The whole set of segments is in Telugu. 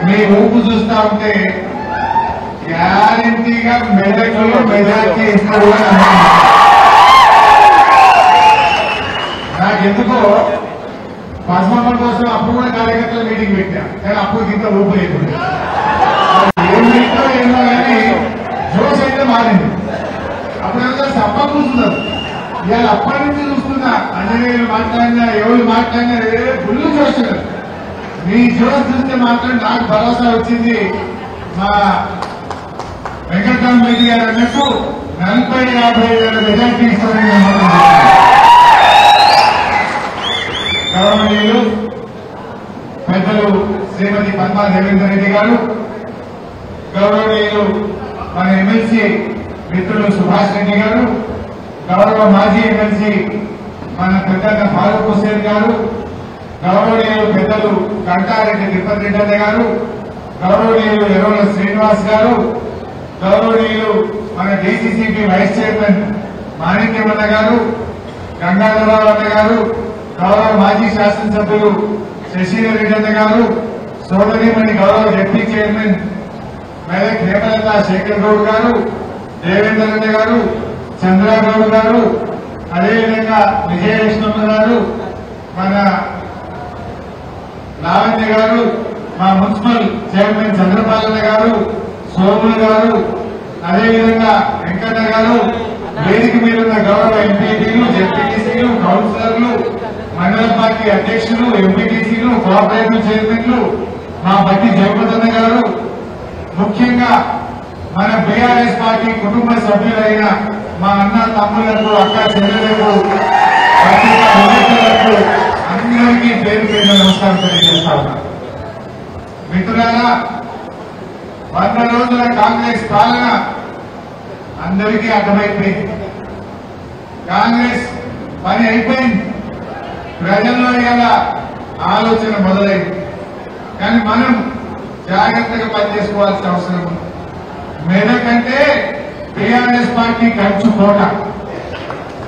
మీ ఊపు చూస్తా ఉంటే గ్యారంటీగా మెదక్లో మెజార్టీ ఇస్తారు అని నాకెందుకో పద్మమ్మ కోసం అప్పుడు కూడా కార్యకర్తల మీటింగ్ పెట్టా కానీ అప్పుడు ఇంత ఊపు లేకుండా ఏం మీటో ఏమో కానీ జోష్ అయితే మారింది. అప్పుడంతా సప్ప కూర్చున్నారు. ఇవాళ అప్పటి నుంచి చూస్తున్నా అంజనేయులు మాట్లాడినా ఎవరు మాట్లాడినా ఫుల్ జోష్. మీ జోష్ చూస్తే మాత్రం నాకు భరోసా వచ్చింది. మా వెంకటరామరెడ్డి గారు అన్నట్టు 40-50 మెజార్టీ ఇస్తారని గవర్నమెంట్ పెద్దలు శ్రీమతి పద్మా దేవేందర్ రెడ్డి గారు, గౌరవనీయులు మన ఎమ్మెల్సీ మిత్రులు సుభాష్ రెడ్డి గారు, గౌరవ మాజీ ఎమ్మెల్సీ మన పెద్దన్న ఫారూక్ హుస్సేన్ గారు, గౌరవనీయులు పెద్దలు కంటారెడ్డి తిరుపతి రెడ్డి అన్న గారు, గౌరవనీయులు ఎర్రోల శ్రీనివాస్ గారు, గౌరవనీయులు మన డీసీసీబీ వైస్ చైర్మన్ మాణిక్యమన్న గారు, గంగాధరరావు అన్న గారు, గౌరవ మాజీ శాసనసభ్యులు శశీధర్ రెడ్డి అన్న గారు, సోదరిమణి గౌరవ డిప్యూటీ చైర్మన్ మెదక్ హేమలత శేఖర్ గౌడ్ గారు, దేవేందర్ రెడ్డి గారు, చంద్రగౌడ్ గారు, అదేవిధంగా విజయలక్ష్మమ్మ గారు, మన లావణ్య గారు, మా మున్సిపల్ చైర్మన్ చంద్రపాలన్న గారు, సోములు గారు, అదేవిధంగా వెంకన్న గారు, వేదిక మీద ఉన్న గౌరవ ఎంపీటీలు, జెడ్పీటీసీలు, కౌన్సిలర్లు, మండల పార్టీ అధ్యక్షులు, ఎంపీటీసీలు, కోఆపరేటివ్ చైర్మన్లు, మా బట్టి జగపతన్న గారు, ముఖ్యంగా మన బీఆర్ఎస్ పార్టీ కుటుంబ సభ్యులైన మా అన్న తమ్ములకు, అక్క చెల్లెలకు, పత్రికా అందరికీ పేరు పేరు నమస్కారం తెలియజేస్తా ఉన్నా. మిత్రులారా, 100 రోజుల కాంగ్రెస్ పాలన అందరికీ అర్థమైపోయింది. కాంగ్రెస్ పని అయిపోయింది. ప్రజల్లో ఇలా ఆలోచన మొదలైంది. కానీ మనం జాగ్రత్తగా పనిచేసుకోవాల్సిన అవసరం ఉంది. మెదక్ అంటే టీఆర్ఎస్ పార్టీ ఖర్చు కోట.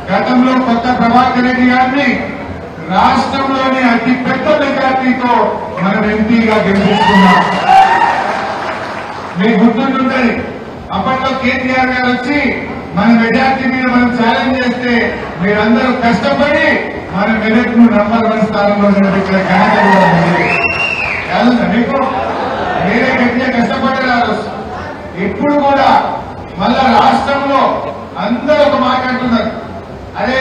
గతంలో కొత్త ప్రభాకర్ రెడ్డి గారిని రాష్ట్రంలోని అతి పెద్ద మెజార్టీతో మనం ఎంపీగా గెలిపించుకున్నాం. మీకు గుర్తుంటుంది, అప్పట్లో కేటీఆర్ గారు వచ్చి మన మెజార్టీ మీద మనం ఛాలెంజ్ చేస్తే మీరందరూ కష్టపడి మన మెదక్ ను నంబర్ 1 స్థానంలో నిలబెట్టిన ఘనత కూడా కాదు మీకు. మీరే గట్టిగా కష్టపడ్డారు. ఇప్పుడు కూడా మళ్ళా రాష్ట్రంలో అందరూ ఒక మాట్లాడుతున్నారు, అదే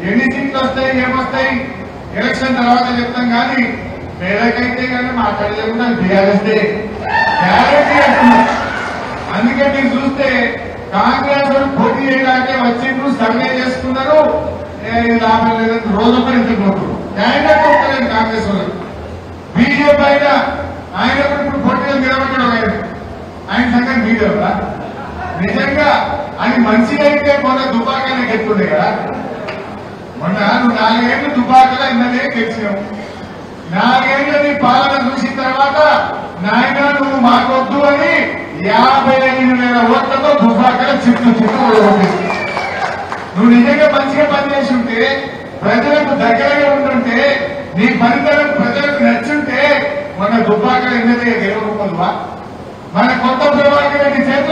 ఎన్ని సీట్లు వస్తాయి ఏమొస్తాయి ఎలక్షన్ తర్వాత చెప్తాం కానీ పేదకైతే కానీ మాట్లాడలేకుండా బీఆర్ఎస్ గ్యారంటీ అంటున్నారు. అందుకే మీరు చూస్తే కాంగ్రెస్ పోటీ చేయడానికే వచ్చిండ్రు, సర్వే చేసుకున్నారు, లాభం లేదని రోజొకరు ఎందుకు క్యాండిడేట్ ఒక్కలేదు కాంగ్రెస్ వాళ్ళు. బీజేపీ అయినా ఆయన ఇప్పుడు పోటీలో నిలబెట్టడం ఆయన సంగతి మీడియా నిజంగా అది మంచిగా అయితే మొన్న దుబాకనే గెలుతుండే కదా. మొన్న నువ్వు 4 ఏళ్ళు దుబాకలా ఇన్నదే గెలిచినావు. 4 ఏళ్ళు నీ పాలన చూసిన తర్వాత నాయన నువ్వు మాకొద్దు అని 55,000 ఓట్లతో దుబాకల చిట్టు నువ్వు నిజంగా మంచిగా పనిచేసి ఉంటే, ప్రజలకు దగ్గరగా ఉంటుంటే, నీ పనితనం ప్రజలకు నచ్చుంటే మొన్న దుబాకలు ఎన్నదే గెలవకపోదువా? మన కొత్త ప్రభాకర్ రెడ్డి చేత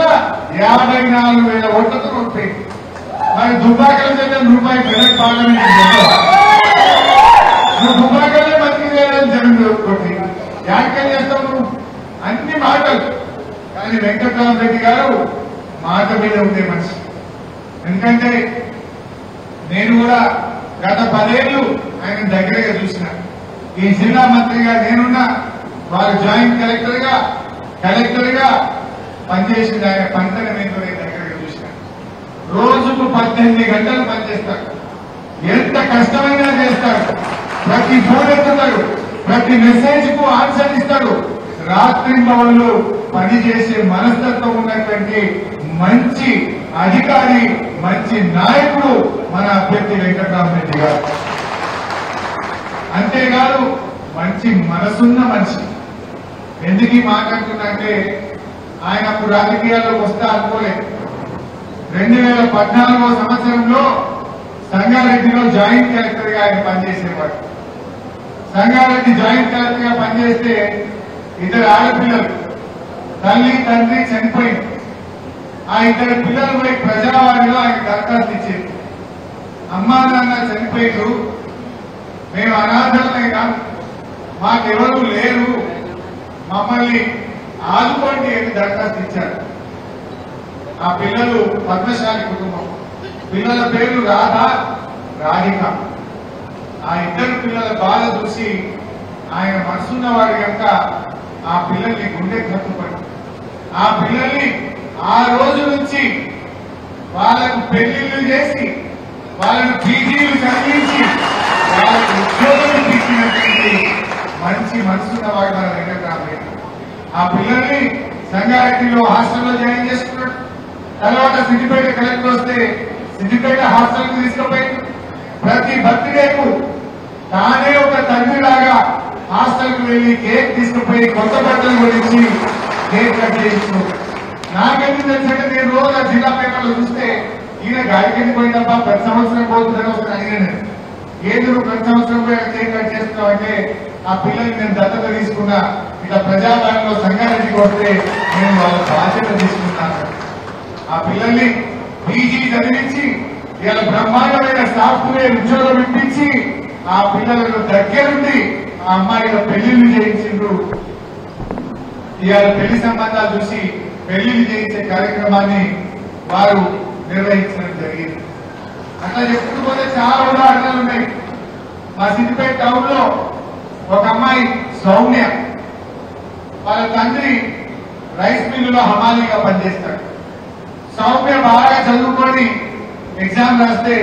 54,000 ఓట్లతో ఉంటాయి. మరి దుబాకల చేత రూపాయి ప్రజలకు పార్లమెంట్ నువ్వు దుబాకలే మంచి చేయాలని జరుగుతుంది. వ్యాఖ్యలు చేస్తావు నువ్వు అన్ని మాటలు. కానీ వెంకటరామరెడ్డి గారు మాట మీద ఉండే మనిషి. ఎందుకంటే నేను కూడా గత 10 ఏళ్లు ఆయన దగ్గరగా చూసిన. ఈ జిల్లా మంత్రిగా నేనున్నా, వారు జాయింట్ కలెక్టర్ గా పనిచేసింది. ఆయన పంటల మీద నేను దగ్గరగా చూసిన. రోజుకు 18 గంటలు పనిచేస్తాడు. ఎంత కష్టమైనా చేస్తాడు. ప్రతి ఫోన్ ఎత్తుతాడు, ప్రతి మెసేజ్ కు ఆన్సర్ ఇస్తాడు. రాత్రి భవన్లు పనిచేసే మనస్తత్వం ఉన్నటువంటి మంచి అధికారి, మంచి నాయకుడు మన అభ్యర్థి వెంకటరామరెడ్డి గారు. అంతేకాదు మంచి మనసున్న మనిషి. ఎందుకు ఈ మాట అంటున్నంటే, ఆయన అప్పుడు రాజకీయాల్లోకి వస్తా అనుకోలేదు. 2014వ సంవత్సరంలో సంగారెడ్డిలో జాయింట్ కలెక్టర్ గా ఆయన పనిచేసేవాడు. సంగారెడ్డి జాయింట్ కలెక్టర్ గా పనిచేస్తే ఇద్దరు ఆడపిల్లలు తల్లి తండ్రి చనిపోయింది. ఆ ఇద్దరు పిల్లలు పోయి ప్రజావాణిలో ఆయన దరఖాస్తు ఇచ్చేది. అమ్మా నాన్న చనిపోయారు, మేము అనాథలమైనా, మాకెవరూ లేరు, మమ్మల్ని ఆదుకోండి అని దరఖాస్తు ఇచ్చారు. ఆ పిల్లలు పద్మశాలి కుటుంబం, పిల్లల పేర్లు రాధ, రాధిక. ఆ ఇద్దరు పిల్లల బాధ చూసి ఆయన మనసున్నవాడు కనుక ఆ పిల్లల్ని గుండె కట్టుపడి ఆ పిల్లల్ని ఆ రోజు నుంచి వాళ్ళకు పెళ్లిళ్లు చేసి వాళ్ళను పీజీలు చదివించి వాళ్ళకు ఉద్యోగం ఇచ్చినటువంటి మంచి మనసున్నవాడు మన వెంకటరామరెడ్డి. ఆ పిల్లల్ని సంగారెడ్డిలో హాస్టల్లో జాయిన్ చేసుకున్నాడు. తర్వాత సిద్దిపేట కలెక్టర్ వస్తే సిద్దిపేట హాస్టల్ కు తీసుకుపోయి ప్రతి బర్త్డేకు తానే ఒక తండ్రిలాగా హాస్టల్ కు వెళ్లి కేక్ తీసుకుపోయి కొత్త బట్టలు గురించి కేక్ కట్ చేయించు. నాకెందుకు తెలుసంటే నేను రోజు జిల్లా పేపర్లు చూస్తే ఈయన గాడికి పోయినప్ప ప్రతి సంవత్సరం పోతుందని ఒకటి అడిగాను. ఏది నువ్వు ప్రతి సంవత్సరం పోయి కేక్ కట్ చేస్తున్నావు అంటే ఆ పిల్లల్ని నేను దత్తత తీసుకున్నా, ఇట్లా ప్రజాభవన్లో సంగారెడ్డికి వస్తే నేను వాళ్ళ బాధ్యత తీసుకున్నాను. ఆ పిల్లల్ని పీజీ చదివించి ఇలా బ్రహ్మాండమైన సాఫ్ట్వేర్ ఉద్యోగం ఇప్పించి ఆ పిల్లలకు దగ్గరుండి ఆ అమ్మాయిల పెళ్లిళ్లు చేయించిండ్రు. ఇవాళ పెళ్లి సంబంధాలు చూసి పెళ్లిళ్లు చేయించే కార్యక్రమాన్ని వారు నిర్వహించడం జరిగింది. అట్లా చెప్పుకుంటూ పోతే చాలా ఉదాహరణలు ఉన్నాయి. మా సిద్దిపేట టౌన్ లో ఒక అమ్మాయి సౌమ్య, వాళ్ళ తండ్రి రైస్ మిల్లులో హమాలీగా పనిచేస్తాడు. సౌమ్య బాగా చదువుకొని ఎగ్జామ్ రాస్తే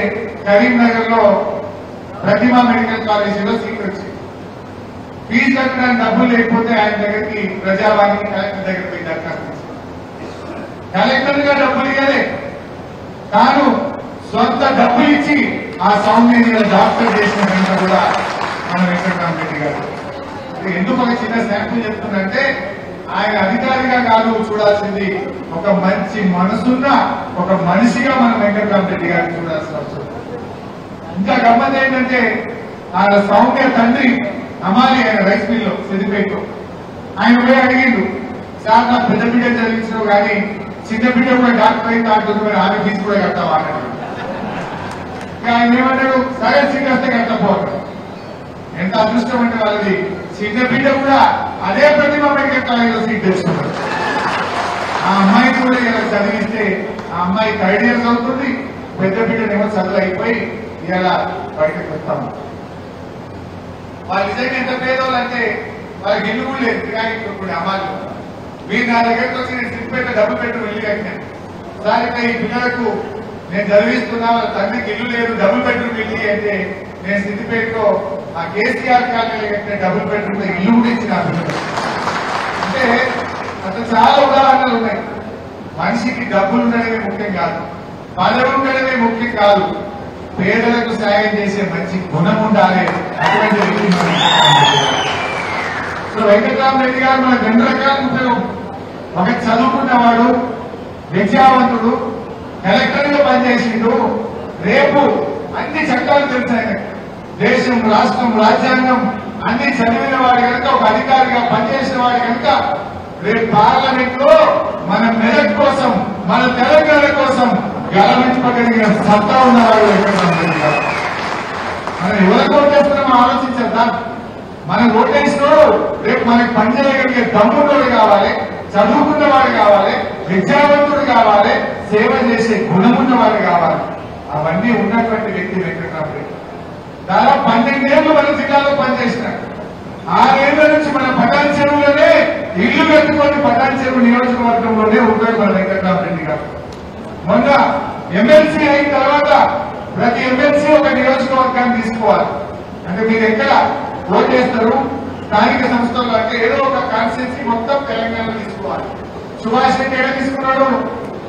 కరీంనగర్ లో ప్రతిమా మెడికల్ కాలేజీలో సీట్ వచ్చింది. ఫీజు కట్టడానికి డబ్బులు లేకపోతే ఆయన దగ్గరికి ప్రజావాణికి కలెక్టర్ దగ్గర పోయి దరఖాస్తు కలెక్టర్ గా డబ్బులు ఇవ్వలే, తాను సొంత డబ్బులు ఇచ్చి ఆ సౌమ్యని డాక్టర్ చేసిన వెంట కూడా మన వెంకటరామరెడ్డి గారు. ఎందుకు ఒక చిన్న శాంపుల్ చెప్తుందంటే ఆయన అధికారిగా కాదు చూడాల్సింది, ఒక మంచి మనసున్న ఒక మనిషిగా మన వెంకటరామరెడ్డి గారిని చూడాల్సిన అవసరం. ఇంకా గమ్మత్ ఏంటంటే ఆయన సౌమ్య తండ్రి అమాలి, ఆయన రైస్ మిల్ లో సిద్దిపేటలో. ఆయన పోయి అడిగిండు, సార్ నా పెద్ద బిడ్డ చదివించడం కానీ చిన్న బిడ్డ కూడా డాక్టర్ అయితే అంటుంది, మరి ఆమె ఫీజు కూడా కడతావా అన్నాడు. ఆయన ఏమన్నాడు, సరే సీట్ వస్తే కట్టపోతాడు. ఎంత అదృష్టం అంటే వాళ్ళది, చిన్న బిడ్డ కూడా అదే ప్రతిభ మెడికల్ కాలేజీలో సీట్ తెచ్చుకున్నాడు. ఆ అమ్మాయిని కూడా ఇలా చదివిస్తే ఆ అమ్మాయి 3rd ఇయర్ అవుతుంది, పెద్ద బిడ్డనేమో చదువు అయిపోయి ఇలా బయటకు వస్తాము. వాళ్ళు నిజంగా ఎంత పేదవాళ్ళు అంటే వాళ్ళకి ఇల్లు కూడా లేదు, కానీ ఇప్పుడు అమ్మాయిలు మీరు నా దగ్గరకు వచ్చి నేను సిద్దిపేట డబ్బు పెట్టి వెళ్ళి కట్టినాను. సార్ ఇట్లా ఈ పిల్లలకు నేను చదివిస్తున్నా, వాళ్ళ తండ్రికి ఇల్లు లేదు, డబుల్ బెడ్రూమ్ ఇల్లు అంటే నేను సిద్దిపేటలో ఆ కేసీఆర్ కాలనీలో కట్టిన డబుల్ బెడ్రూమ్ ఇల్లు కూడా ఇచ్చిన పిల్లలు. అంటే అట్లా చాలా ఉదాహరణలు ఉన్నాయి. మనిషికి డబ్బులు ఉండడమే ముఖ్యం కాదు, పదవి ఉండడమే ముఖ్యం కాదు, పేదలకు సాయం చేసే మంచి గుణం ఉండాలి. అటువంటి వ్యక్తి వెంకటరామరెడ్డి గారు మనకు 2 రకాల ఉపయోగం. ఒక చదువుకున్నవాడు, విద్యావంతుడు, కలెక్టర్ గా పనిచేసిండు, రేపు అన్ని చట్టాలు తెలుసు ఆయన, దేశం రాష్ట్రం రాజ్యాంగం అన్ని చదివిన వాడు కనుక, ఒక అధికారిగా పనిచేసిన వాడు కనుక రేపు పార్లమెంట్ లో మన మెదక్ కోసం, మన తెలంగాణ కోసం గెలవించుకోగలిగిన సత్తా ఉన్నవాడు వెంకటరామరెడ్డి గారు. మనం ఎవరికి ఓటేస్తున్నామో ఆలోచించేద్దాం. మనం ఓటేసినోడు రేపు మనకి పనిచేయగలిగే దమ్మున్నోడు కావాలి, చదువుకున్నవాడు కావాలి, విద్యావంతుడు కావాలి, సేవ చేసే గుణమున్నవాడు కావాలి. అవన్నీ ఉన్నటువంటి వ్యక్తి వెంకటరామరెడ్డి. దాదాపు 12 ఏళ్లు మన జిల్లాలో పనిచేసినాడు. 6 ఏళ్ల నుంచి మన పటాన్ చెరువులోనే ఇల్లు కట్టుకొని పటాన్ చెరువు నియోజకవర్గంలోనే ఉంటాడు మన వెంకటరామరెడ్డి గారు. మొన్న ఎమ్మెల్సీ అయిన తర్వాత ప్రతి ఎమ్మెల్సీ ఒక నియోజకవర్గాన్ని తీసుకోవాలి. అంటే మీరు ఎక్కడ ఓటేస్తారు, స్థానిక సంస్థల్లో అంటే ఏదో ఒక కాన్స్టిట్యూన్సీ మొత్తం తెలంగాణలో తీసుకోవాలి. సుభాష్ రెడ్డి ఎక్కడ తీసుకున్నాడు,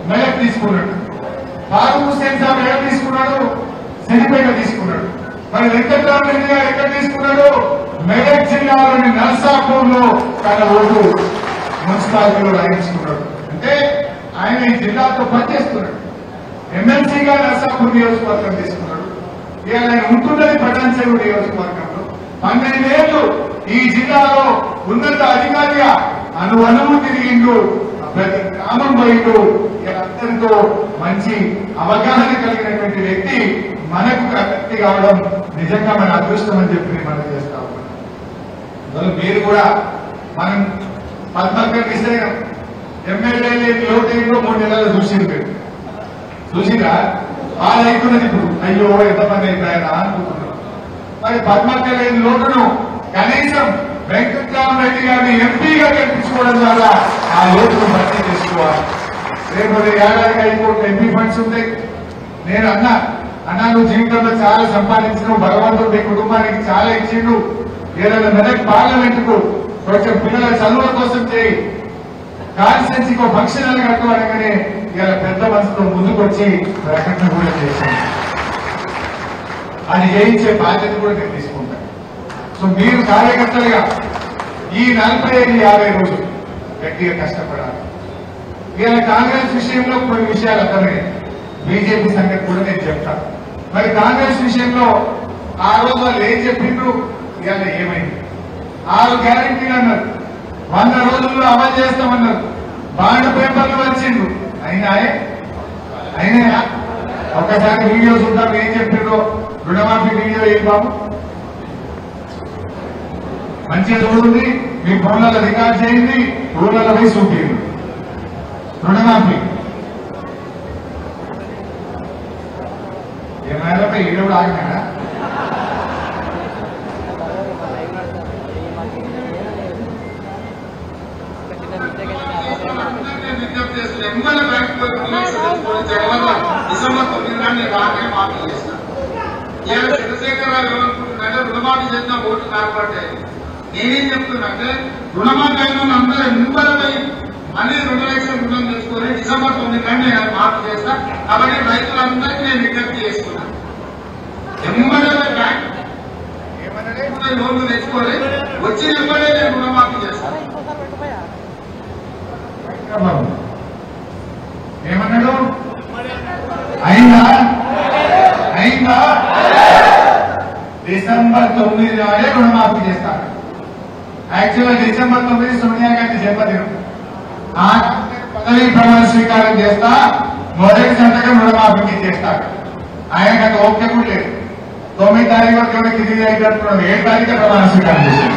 మెదక్ తీసుకున్నాడు. ఫారూక్ హుస్సేన్ సాబ్ ఎక్కడ తీసుకున్నాడు, సిద్దిపేట తీసుకున్నాడు. మరి వెంకటరామరెడ్డి గారు ఎక్కడ తీసుకున్నాడు, మెదక్ జిల్లాలోని నర్సాపూర్ లో తన ఓటు మున్సిపాలిటీలో రాయించుకున్నాడు. అంటే ఆయన ఈ జిల్లాతో పనిచేస్తున్నాడు. ఎమ్మెల్సీగా నర్సాపూర్ నియోజకవర్గం తీసుకున్నాడు. ఇవాళ ఆయన ఉంటున్నది పటాన్ చెరువు నియోజకవర్గంలో. 12 ఏళ్లు ఈ జిల్లాలో ఉన్నత అధికారిగా అనువనువు తిరిగిండు, ప్రతి గ్రామం పోయిండు. అందరితో మంచి అవగాహన కలిగినటువంటి వ్యక్తి మనకు వ్యక్తి కావడం నిజంగా మన అదృష్టం అని చెప్పి మనం చేస్తా ఉన్నాం. మీరు కూడా మనం పద్మకర్ విషయం ఎమ్మెల్యే లోటేలో 3 నెలలు చూసిందా బాగా అవుతున్నది. ఇప్పుడు అయ్యో ఎంతమంది అయిపోయారా అనుకుంటున్నాం. మరి పద్మకర్ లేని లోటును కనీసం వెంకట్రామరెడ్డి గారిని ఎంపీగా గెలిపించుకోవడం ద్వారా ఆ లోటును భర్తీ చేసుకోవాలి. రేపు ఏడాదికి హైకోర్టు ఎంపీ ఫండ్స్ ఉంటాయి. నేను అన్నా నువ్వు జీవితంలో చాలా సంపాదించినావు, భగవంతుడు నీ కుటుంబానికి చాలా ఇచ్చిండు, ఏదైనా మెదక్ పార్లమెంటుకు కొంచెం పిల్లల చదువుల కోసం చేయి, కాన్స్టిట్యున్సీకి ఫంక్షన్ అని కట్టు అనగానే ఇలా పెద్ద మనసుతో ముందుకొచ్చి ప్రకటన కూడా చేశాను. అది చేయించే బాధ్యత కూడా నేను తీసుకుంటాను. సో మీరు కార్యకర్తలుగా ఈ 45-50 రోజులు గట్టిగా కష్టపడాలి. ఇలా కాంగ్రెస్ విషయంలో కొన్ని విషయాలు అర్థమయ్యాయి. బీజేపీ సంగతి కూడా నేను చెప్తాను. మరి కాంగ్రెస్ విషయంలో ఆ రోజు వాళ్ళు ఏం చెప్పిండ్రు, ఇవాళ ఏమైంది? 6 గ్యారెంటీలు అన్నారు, 100 రోజుల్లో అమలు చేస్తామన్నారు, బాండ్ పేపర్లు వచ్చిండ్రు. అయినా ఒక్కసారి వీడియో చూద్దాం ఏం చెప్పిండ్రో. రుణమాఫీ వీడియో ఏం బాబు మంచిగా చూడండి, మీ ఫోన్లలో రికార్డ్ చేయండి, ఊళ్ళలో పోయి చూపించండి. రుణమాఫీ ఏమైనా ఈడ కూడా ఆగినా విజ్ఞప్తి చేస్తున్నా. ఎమ్మెల్యే బ్యాంక్ డిసెంబర్ 9 నాడు రాగానే మాఫీ చేస్తాను. ఇవాళ చంద్రశేఖరరావు ఏమనుకుంటున్నారంటే రుణమాఫీ చేసిన ఓట్లు కాకపోతే నేనేం చెప్తున్నా అంటే రుణమాఫీ అయిన అందరూ ముంబై అన్ని 2 లక్షల రుణం తెచ్చుకొని డిసెంబర్ 9 నాడు నేను మాఫీ చేస్తా. కాబట్టి రైతులందరికీ నేను విజ్ఞప్తి చేసుకున్నా. ఎమ్మెల్యే బ్యాంక్ లోన్లు తెచ్చుకొని వచ్చిన ఎమ్మెల్యే నేను రుణమాఫీ చేస్తాను. ఏమన్నాడు? అయిందా? డిసెంబర్ 9 నాడే రుణమాఫీ చేస్తాడు. యాక్చువల్గా డిసెంబర్ 9 సోనియా గాంధీ జన్మదినం. ఆ పదవి ప్రమాణ స్వీకారం చేస్తా, మొదటి సంతకం రుణమాఫీకి చేస్తాడు. ఆయనకు ఓకే కూడా లేదు. 9 తారీఖు వరకు కింది అయినట్టున్నాడు. 7 తారీఖు ప్రమాణ స్వీకారం చేసింది.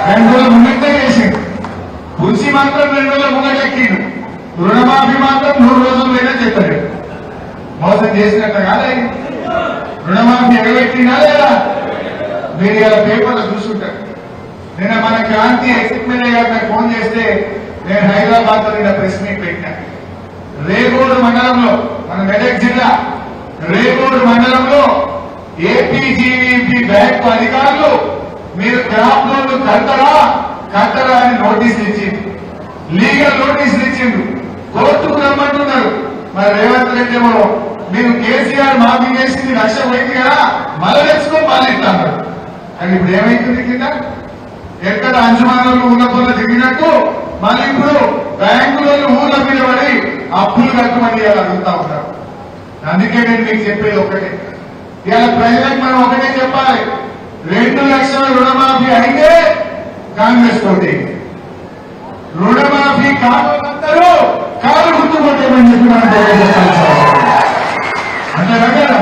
2 రోజుల ముందే చేసింది. పులిసి మాత్రం 2 రోజుల ముంగటెక్కిండు. రుణమాఫీ మాత్రం 3 రోజుల్లోనే చెప్పాడు. మోసం చేసినట్టు కాదా? రుణమాఫీ ఎగబెట్టినా లేదా? మీరు ఇలా పేపర్లో చూసుకుంటారు. నిన్న మన క్రాంతి ఎమ్మెల్యే గారు నాకు ఫోన్ చేస్తే నేను హైదరాబాద్ లో నిన్న ప్రెస్ మీట్ పెట్టినా. రేగోడు మండలంలో, మన మెదక్ జిల్లా రేగోడు మండలంలో ఏపీజీవీపీ బ్యాంకు అధికారులు మీరు క్రాప్ లోన్లు కట్టరా అని నోటీసులు ఇచ్చింది. లీగల్ నోటీసులు ఇచ్చిండు. కోర్టుకు రమ్మంటున్నారు. మరి రేవంత్ రెడ్డి ఏమో మీరు కేసీఆర్ మాఫీ చేసింది 1 లక్ష పోయింది కదా, మళ్ళీ తెచ్చుకొని మళ్ళీ ఇస్తాను. కానీ ఇప్పుడు ఏమైతుంది? కింద ఎక్కడ అంచుమానంలో ఉన్న పనులు తిరిగినట్టు మళ్ళీ ఇప్పుడు బ్యాంకులలో ఊళ్ళ మీద పడి అప్పులు కట్టమని అడుగుతా ఉంటారు. అందుకే నేను మీకు చెప్పేది ఒకటే, ఇవాళ ప్రజలకు మనం ఒకటే చెప్పాలి. 2 లక్షల రుణమాఫీ అయితే కాంగ్రెస్ తోటి, రుణమాఫీ కావాలందరూ కాలు గుర్తుపట్టమని చెప్పి మనం అంటే కదా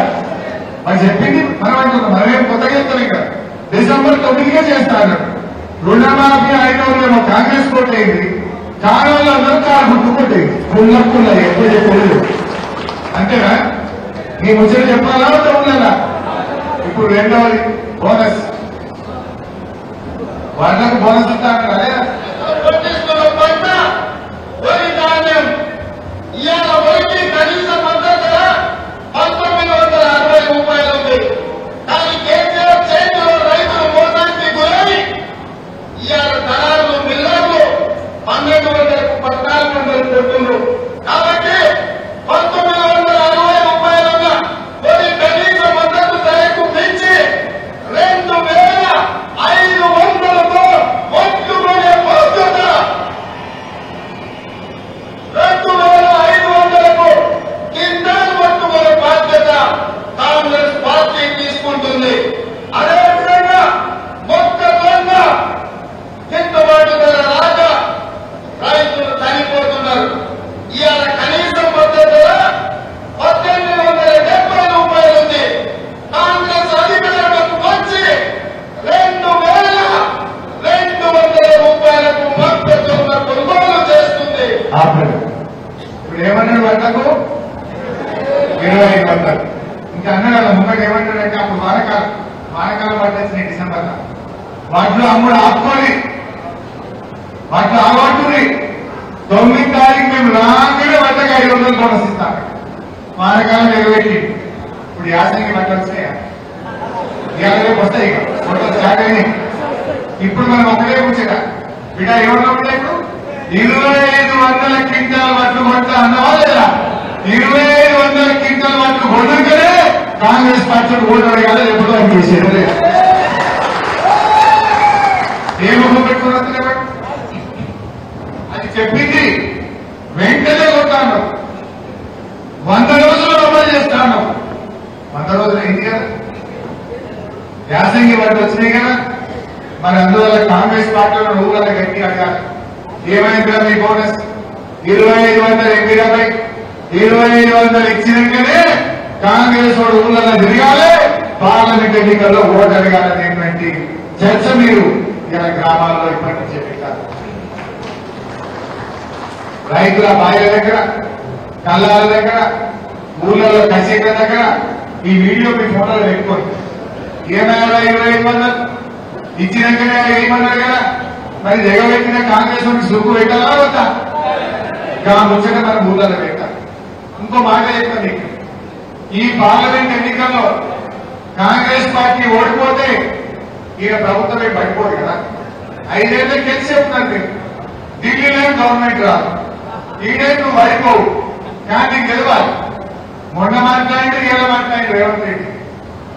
మరి చెప్పింది. మనం అంటున్నాం మరేం కొత్తగా చెప్తాను. ఇక్కడ డిసెంబర్ 9కే చేస్తాను. రుణమాఫీ అయిన కాంగ్రెస్ కోటైంది, కాలంలో కాలు గుర్తుపట్టేది. పుల్లక్కుల ఎక్కువ చెప్పలేదు. అంతేనా? నీ ముచ్చట చెప్పాలా ఉండాలా? ఇప్పుడు 2వది బోనస్. వాళ్ళకు బోనస్ ఇస్తా అంటారా? ఇవాళ వరికి కనీస మద్దతు ధర 1960 రూపాయలు ఉంది. కానీ కేసీఆర్ చేతిలో రైతులు మోసానికి గురై ఇవాళ దళారులు మిల్లర్లు 1200 1400 కొడుతున్నారు. కాబట్టి 1960 రూపాయలున్న వరి కనీస మద్దతు ధరకు పెంచి 2500తో ఒట్టుకునే బాధ్యత 2500కు కింటాలు పట్టుకునే బాధ్యత కాంగ్రెస్ పార్టీ తీసుకుంటుంది. అదేవిధంగా వాటిని ఆగొట్టుని 9 తారీఖు మేము రాగానే వాటికి 500 బోనస్ ఇస్తాం. మానకాలం ఎగబెట్టి ఇప్పుడు యాసంగి బట్టలు వచ్చినాయా? ఇవాళ వస్తాయి ఫోటోలు స్టార్ట్ అయినాయి. ఇప్పుడు మనం ఒకటే కూర్చోగా బిడ్డ ఎవరిలో ఉంటాయి? ఇప్పుడు 2500 క్వింటాల వడ్లు కొంటా అన్నవా లేదా? 2500 క్వింటాల వడ్లు కొడుకనే కాంగ్రెస్ పార్టీ ఓటు అడగాలి. ఎప్పుడో అని చేసేది ఏ ముఖం పెట్టుకున్నారు? అది చెప్పింది వెంటనే కొట్టాను. 100 రోజులు అమలు చేస్తాను. 100 రోజులు అయింది కదా, యాసంగి వడ్లు వచ్చినాయి కదా. మరి అందువల్ల కాంగ్రెస్ పార్టీలో ఊళ్ళ గట్టి అడగాలి. ఏమైంది మీ బోనస్? 2500 ఎంపీలపై 2500 ఇచ్చినాకనే కాంగ్రెస్ వాడు ఊళ్ళలో తిరగాలి, పార్లమెంట్ ఎన్నికల్లో ఓటు అడగాలనేటువంటి చర్చ మీరు ఇలా గ్రామాల్లో ఇప్పటి నుంచే పెట్టారు. రైతుల బాయిల దగ్గర, కళ్ళాల దగ్గర, ఊళ్ళలో కసేక దగ్గర ఈ వీడియో మీ ఫోటోలు పెట్టుకోండి. ఏమైనా 2500 ఇచ్చినాకనే ఏమన్నారు కదా. మరి జగబెట్టిన కాంగ్రెస్ సుక్కు పెట్టాలా వద్దా? ముచ్చట మన ఊళ్ళలో పెట్టాలి. ఇంకో మాట చెప్తాను నీకు, ఈ పార్లమెంట్ ఎన్నికల్లో కాంగ్రెస్ పార్టీ ఓడిపోతే ఈయన ప్రభుత్వమే పడిపోదు కదా. 5 ఏళ్ళు గెలిచి చెప్తాను మీరు, ఢిల్లీలో గవర్నమెంట్ రాదు, ఈడే నువ్వు పడిపోవు, కానీ గెలవాలి. మొన్న మాట్లాడి ఇలా మాట్లాడి రేవంత్ రెడ్డి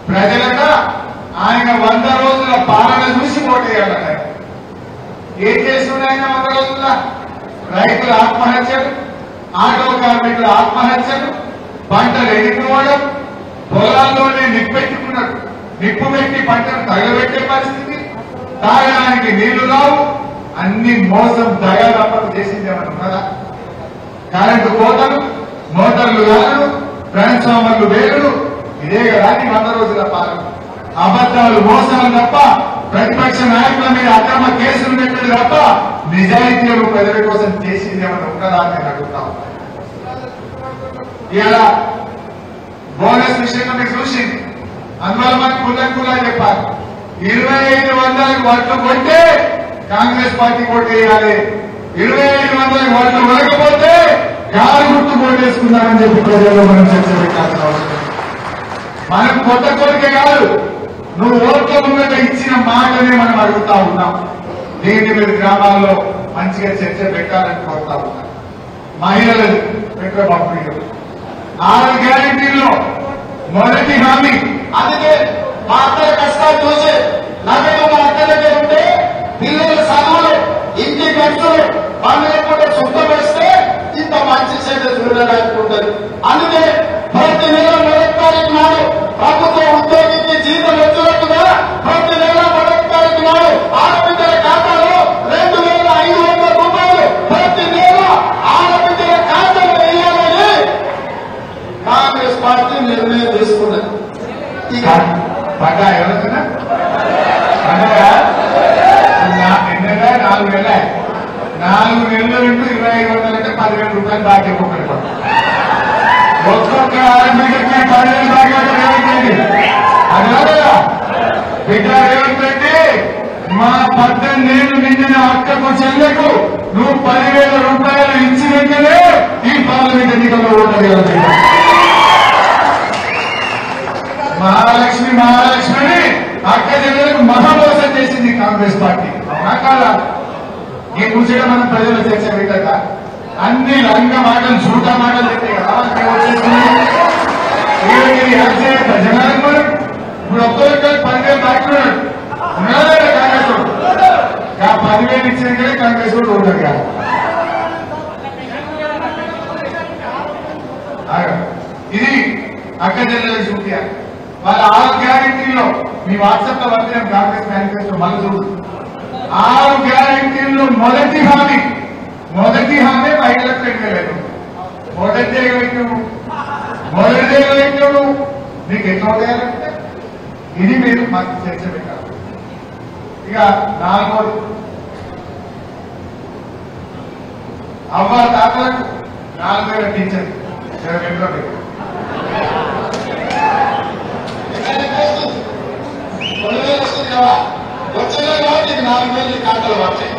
ప్రజలుగా ఆయన 100 రోజుల పాలన చూసి ఓటేయాలట. ఏం చేస్తున్నాయి ఆయన 100 రోజుల? రైతుల ఆత్మహత్యలు, ఆటో కార్మికుల ఆత్మహత్యలు, పంటలు ఎండిపోవడం, పొలాల్లోనే నిప్పు పెట్టి పంటను తగలబెట్టే పరిస్థితి, తాగడానికి నీళ్లు రావు, అన్ని మోసం దగాదప్పలు చేసింది ఏమన్నా ఉన్నదా? కరెంటు కోతలు, మోటార్లు గాలు, ట్రాన్స్ఫార్మర్లు వేలు, ఇదే కదా 100 రోజుల పాలన. అబద్దాలు, మోసాలు తప్ప, ప్రతిపక్ష నాయకుల మీద అక్రమ కేసులు పెట్టింది తప్ప నిజాయితీలు ప్రజల కోసం చేసింది ఏమన్నా ఉన్నదా అని నేను అడుగుతాను. ఇలా బోనస్ విషయంలో మీకు చూసింది, అందువల్ల మనకు కులా చెప్పాలి. 2500 వడ్లు కొంటే కాంగ్రెస్ పార్టీ ఓటు వేయాలి, 2500 వడ్లు కొనకపోతే గాలి గుర్తు ఓటేసుకుందామని చెప్పి ప్రజల్లో మనం చర్చ పెట్టాల్సిన అవసరం. మనకు కొత్త కోరిక కాదు, నువ్వు ఓట్ల ముంగట ఇచ్చిన మాటనే మనం అడుగుతా ఉన్నాం. దీన్ని మీరు గ్రామాల్లో మంచిగా చర్చ పెట్టాలని కోరుతా ఉన్నాం. మహిళలు పెట్రోల్ పంపిణీ 6 గ్యారెంటీల్లో మొదటి హామీ. అందుకే మా అక్కల కష్టాలు చూసి నగదు మా అక్క దగ్గర ఉంటే పిల్లల చదువులు, ఇంటి ఖర్చులు పండుగ శుద్ధం వేస్తే ఇంత మంచి చేత చూడలేకుంటారు. అందుకే ప్రతి నెల 1వ తారీఖు నాడు ప్రభుత్వ ఉద్యోగికి జీతం వచ్చినట్టుగా ప్రతి నెల 1వ తారీఖు నాడు ఆడబిడ్డల ఖాతాలో 2500 రూపాయలు ప్రతి నెల ఆడబిడ్డల ఖాతాలో వేయాలని కాంగ్రెస్ పార్టీ నిర్ణయం తీసుకున్నది. ఇక పడ్డా ఎవరున్నా పండగ ఎన్నగా 4 నెలలు, 4 నెలలు 2500 అంటే 10,000 రూపాయలు బాకీ ఒక్కొక్కటి. ఒక్కొక్క ఆడబిడ్డకి 10,000 బాకీ రేవంత్ అదే బిడ్డ రేవంత్ రెడ్డి. మా 18 ఏళ్ళు నిండిన అక్కకు చెల్లెకు నువ్వు 10,000 రూపాయలు ఇచ్చినట్లే ఈ పార్లమెంట్ ఎన్నికల్లో ఓటర్ మహాలక్ష్మి అక్క చెల్లెలకు మహామోసం చేసింది కాంగ్రెస్ పార్టీ. అవునా కాదా? ఈ కూర్చోట మనం ప్రజలు చర్చ పెట్టక అన్ని లంగ మాటలు, చూట మాటలు చెప్పాయి కదా. జనాలకు మనం ఇప్పుడు ఒక్కొక్కరు 10,000 బాకీ ఉన్నాడు కాంగ్రెస్ వాడు. 10,000 ఇచ్చిన కాంగ్రెస్ వాడు ఓటర్ కాదు. ఇది అక్క చెల్లెలకు చూపించాలి. వాళ్ళ 6 గ్యారెంటీల్లో మీ వాట్సాప్ లో పంపిన కాంగ్రెస్ మేనిఫెస్టో మళ్ళీ చూడు. 6 గ్యారెంటీల్లో మొదటి హామీ మహిళలకు 2,000. మొదటి మీకు ఎట్లా ఉంటాయంటే ఇది మీరు మాకు చర్చ పెట్టాలి. ఇక 4 అవ్వ తాతలకు 4,000 టీచర్ వచ్చే కాబట్టి 4,000 ఖాతాలు వచ్చాయి.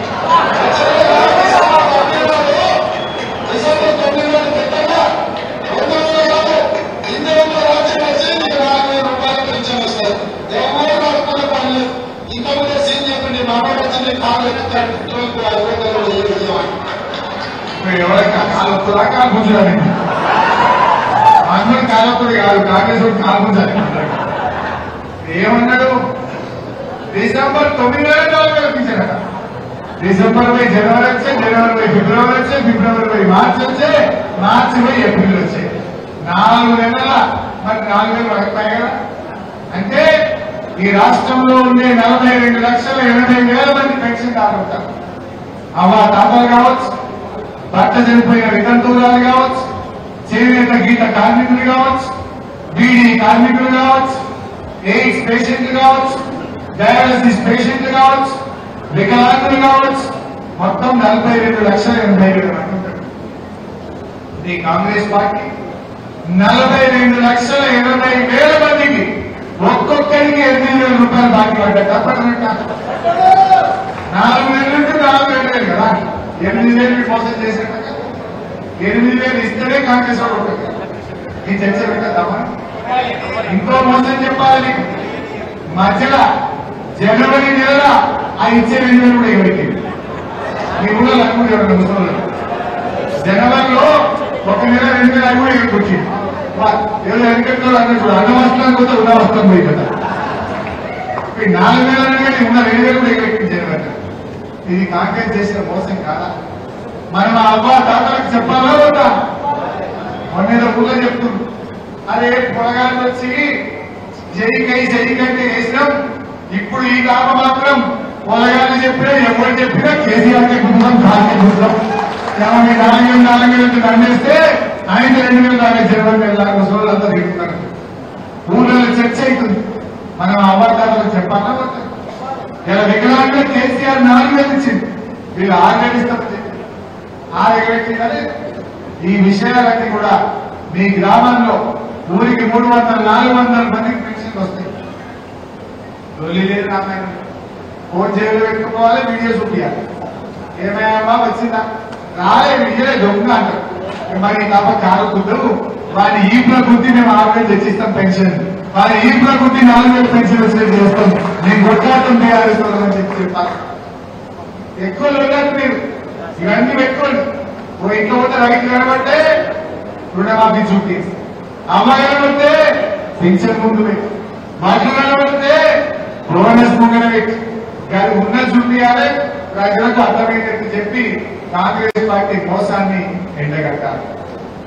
ఎవరైనా కాలొప్పుడా కాల్పుంచాలి అందరూ కాలొప్పుడు కాదు కాంగ్రెస్ వాడు కాల్పుంచాలి ఏమన్నాడు డిసెంబర్ 9 కల్పించారట డిసెంబర్ పోయి జనవరి వచ్చే జనవరి పోయి ఫిబ్రవరి వచ్చే ఫిబ్రవరి పోయి మార్చి వచ్చే మార్చి పోయి ఏప్రిల్ వచ్చే 4 నెలల మరి 4 వేలు పడతాయి కదా అంటే ఈ రాష్ట్రంలో ఉండే 42,80,000 మంది పెన్షన్ కాకపోతారు అవ్వ తాతలు కావచ్చు భర్త చనిపోయిన వితంతువురాలు కావచ్చు చేనేత గీత కార్మికులు కావచ్చు బీడీ కార్మికులు కావచ్చు ఎయిడ్స్ పేషెంట్లు కావచ్చు డయాలసిస్ పేషెంట్లు కావచ్చు వికలాంగులు కావచ్చు మొత్తం 42,80,000 మంది ఈ కాంగ్రెస్ పార్టీ 42,80,000 మందికి ఒక్కొక్కరికి 8,000 రూపాయలు బాకీ పడ్డారు తప్పకుండా 4 నెలలు ఉంటే 4 నెలలు కదా 8,000 మోసం చేసినట్టు 8,000 ఇస్తేనే కాంగ్రెస్ వాడు ఉంటుంది ఈ చర్చ పెట్టద్దామా ఇంకో మోసం చెప్పాలి మధ్యలో జనవరి నెల ఆ ఇచ్చే 2,000 కూడా ఎవరికి మీ ఊళ్ళో అనుకుంటారు ముసలి జనవరిలో 1 నెల 2,000 కూడా ఇక్కడికి వచ్చింది ఏదో వెంకట్లో అన్నట్టు అన్నవస్త్రానికి పోతే ఉన్నవస్త్రం పోయి కదా 4 నెలలు కానీ ఉన్న 2,000 కూడా ఎక్కడికి జనవరి ఇది కాంగ్రెస్ చేసిన మోసం కాదా మనం ఆ అవ్వ తాతలకు చెప్పాలా వద్దా మొన్న ఊళ్ళో చెప్తుంది అదే పొలగాళ్ళు వచ్చి జైకంటే వేసినాం ఇప్పుడు ఈ కాప మాత్రం పొలగాళ్ళు చెప్పినా ఎవరు చెప్పినా కేసీఆర్కి కుటుంబం కాకి కుటుంబం 4,000 దండేస్తే ఆయన 2,000 జనవరి రోజులు అంతా దిగుతున్నారు ఊళ్ళో చర్చ అవుతుంది మనం అవ్వతాలకు చెప్పాలా వద్దా ఇలా వికలాంగులు కేసీఆర్ 4,000 ఇచ్చింది వీళ్ళు 6,000 ఇస్తామని చెప్పి 6,000 ఈ విషయాలన్నీ కూడా మీ గ్రామంలో ఊరికి 300-400 మందికి పెన్షన్లు వస్తాయి లొల్లి లేదు రామాయణం ఫోన్ జైలు పెట్టుకోవాలి వీడియో చూపించాలి ఏమయ్యా వచ్చిందా రాలే వీడియోలే దొంగ అంటారు మరి తప్ప కాలకుద్దు వారి ఈపుల గుర్తి మేము 6,000 తెచ్చిస్తాం పెన్షన్ వారి ఈపుల గుర్తి 4,000 పెన్షన్ వచ్చేది చేస్తాం నేను కొట్లాడటం తయారుస్తామని చెప్పి చెప్పాలి ఎక్కువ వెళ్ళాలి మీరు ఇవన్నీ పెట్టుకోండి ఓ ఇంట్లో పోతే రైతు కనబడితే రుణమాఫీ చూపి అమ్మాయి కనబడితే పెన్షన్ ముందు పెట్టి మట్లు కనబడితే బోనస్ ముంగన పెట్టి కానీ ఉన్న చూపియాలి ప్రజలకు అర్థమయ్యేటట్టు చెప్పి కాంగ్రెస్ పార్టీ మోసాన్ని ఎండగట్టాలి